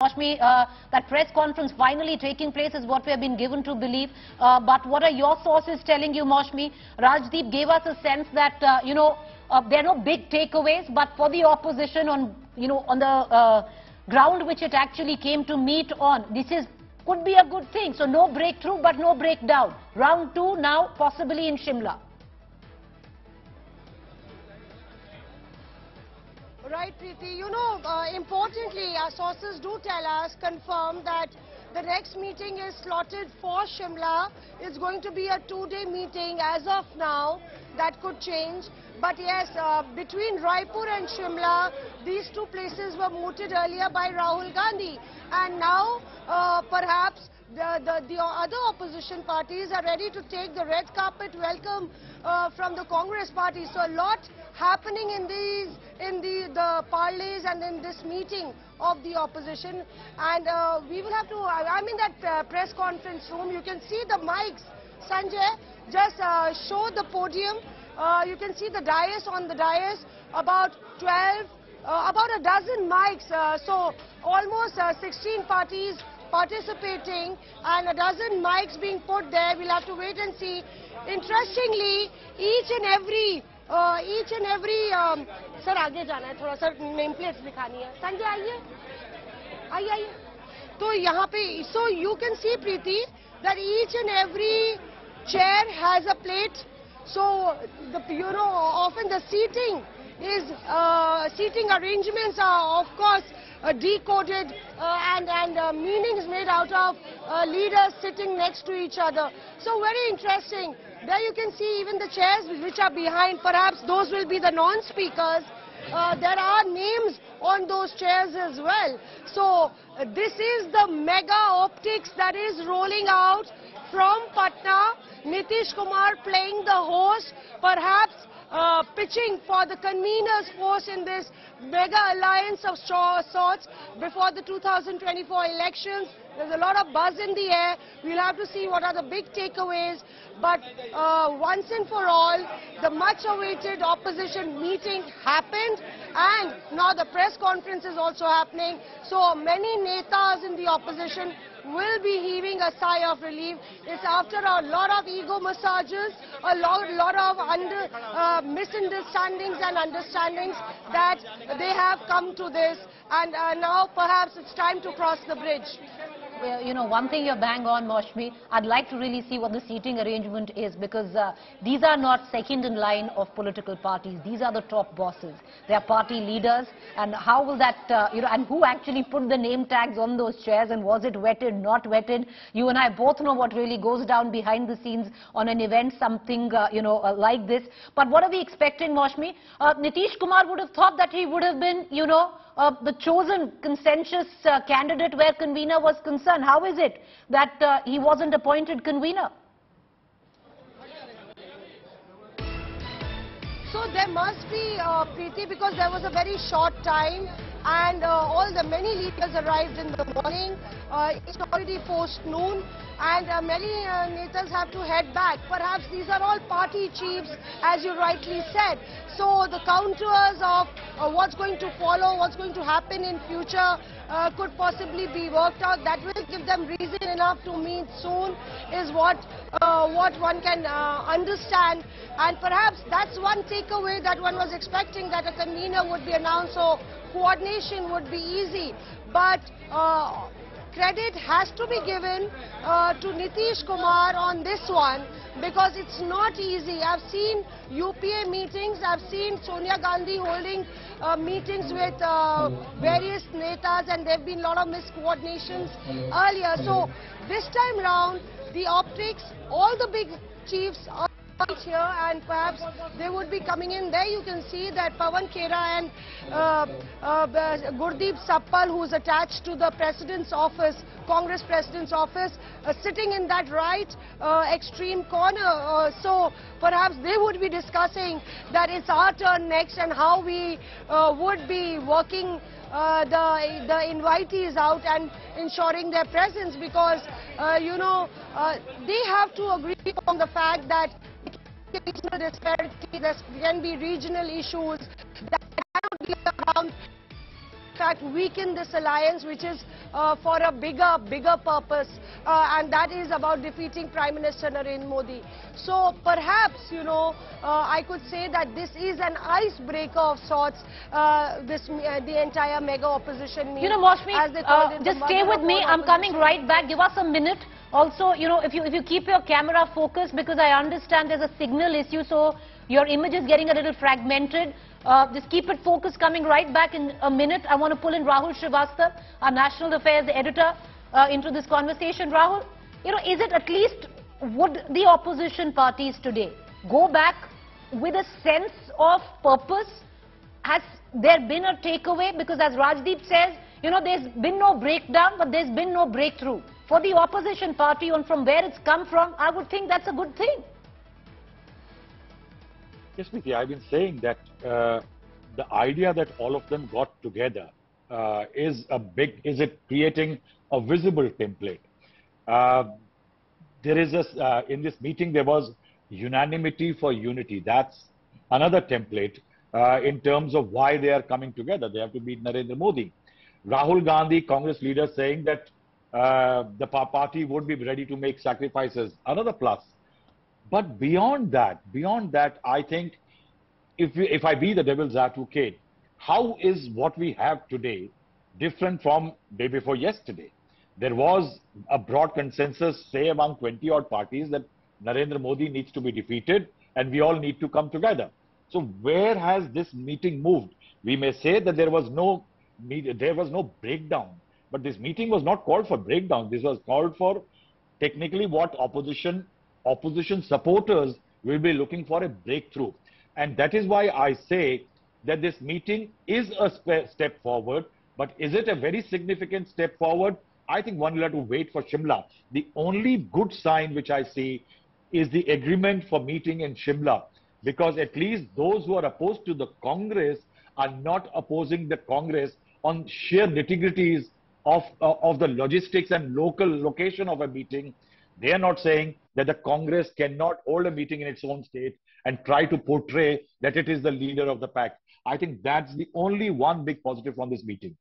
Maushmi, that press conference finally taking place is what we have been given to believe. But what are your sources telling you, Maushmi? Rajdeep gave us a sense that, there are no big takeaways, but for the opposition on the ground which it actually came to meet on, could be a good thing. So no breakthrough, but no breakdown. Round 2 now possibly in Shimla. Right, Preeti. Importantly, our sources do tell us, confirm that the next meeting is slotted for Shimla. It's going to be a 2-day meeting as of now. That could change. But yes, between Raipur and Shimla, these two places were mooted earlier by Rahul Gandhi. And now, perhaps, the other opposition parties are ready to take the red carpet welcome from the Congress Party. So a lot happening in the parleys and in this meeting of the opposition. And we will have to, I'm in that press conference room. You can see the mics. Sanjay, just show the podium. You can see the dais. On the dais, about a dozen mics. So almost 16 parties participating and a dozen mics being put there. We'll have to wait and see. Interestingly, each and every sir, आगे जाना है थोड़ा सा name plates दिखानी है. संजय आइए. तो यहाँ पे, so you can see, Preeti, that each and every chair has a plate. So often the seating arrangements are of course decoded and meanings made out of leaders sitting next to each other. So very interesting. There you can see even the chairs which are behind, perhaps those will be the non-speakers. There are names on those chairs as well. So this is the mega optics that is rolling out from Patna. Nitish Kumar playing the host, perhaps pitching for the convener's post in this mega alliance of sorts before the 2024 elections. There's a lot of buzz in the air. We'll have to see what are the big takeaways. But once and for all, the much-awaited opposition meeting happened, and now the press conference is also happening. So many netas in the opposition will be heaving a sigh of relief. It's after a lot of ego massages, a lot of misunderstandings and understandings that they have come to this, and now perhaps it's time to cross the bridge. One thing you're bang on, Maushmi, I'd like to really see what the seating arrangement is, because these are not second in line of political parties. These are the top bosses. They are party leaders. And how will that, and who actually put the name tags on those chairs, and was it vetted, not vetted? You and I both know what really goes down behind the scenes on an event, something, like this. But what are we expecting, Maushmi? Nitish Kumar would have thought that he would have been, the chosen consensus candidate where convener was concerned. How is it that he wasn't appointed convener? So there must be, Preeti, because there was a very short time and many leaders arrived in the morning. It's already post noon and many netas have to head back. Perhaps these are all party chiefs, as you rightly said. So the contours of what's going to follow, what's going to happen in future could possibly be worked out. That will give them reason enough to meet soon, is what one can understand. And perhaps that's one takeaway that one was expecting, that a convener would be announced, so coordination would be easy. But credit has to be given to Nitish Kumar on this one, because it's not easy. I've seen UPA meetings, I've seen Sonia Gandhi holding meetings with various netas, and there have been a lot of miscoordinations earlier. So this time round, the optics, all the big chiefs are here, and perhaps they would be coming in. There you can see that Pawan Khera and Gurdeep Sappal, who's attached to the president's office, Congress president's office, sitting in that right extreme corner. So perhaps they would be discussing that it's our turn next and how we would be working the invitees out and ensuring their presence, because they have to agree on the fact that regional disparity, there can be regional issues that cannot be around fact, weaken this alliance, which is for a bigger purpose, and that is about defeating Prime Minister Narendra Modi. So perhaps, you know, I could say that this is an icebreaker of sorts, the entire mega opposition meet. You know, Maushmi, as they call it, just stay with me. I'm coming right back. Give us a minute. Also, you know, if you keep your camera focused, because I understand there's a signal issue, so your image is getting a little fragmented. Just keep it focused. Coming right back in a minute. I want to pull in Rahul Srivastava, our National Affairs editor, into this conversation. Rahul, you know, is it at least, would the opposition parties today go back with a sense of purpose? Has there been a takeaway? Because as Rajdeep says, you know, there's been no breakdown, but there's been no breakthrough. For the opposition party, and from where it's come from, I would think that's a good thing. Yes, Preeti, I've been saying that the idea that all of them got together is it creating a visible template. There is in this meeting, there was unanimity for unity. That's another template in terms of why they are coming together. They have to beat Narendra Modi. Rahul Gandhi, Congress leader, saying that the party would be ready to make sacrifices, another plus. But beyond that, I think if I be the devil's advocate, how is what we have today different from day before yesterday? There was a broad consensus, say among 20 odd parties, that Narendra Modi needs to be defeated and we all need to come together. So where has this meeting moved? We may say that there was no breakdown, but this meeting was not called for breakdown. This was called for technically what opposition supporters will be looking for, a breakthrough. And that is why I say that this meeting is a step forward, but is it a very significant step forward? I think one will have to wait for Shimla. The only good sign which I see is the agreement for meeting in Shimla, because at least those who are opposed to the Congress are not opposing the Congress on sheer nitty-gritties of the logistics and location of a meeting. They are not saying that the Congress cannot hold a meeting in its own state and try to portray that it is the leader of the pack. I think that's the only one big positive from this meeting.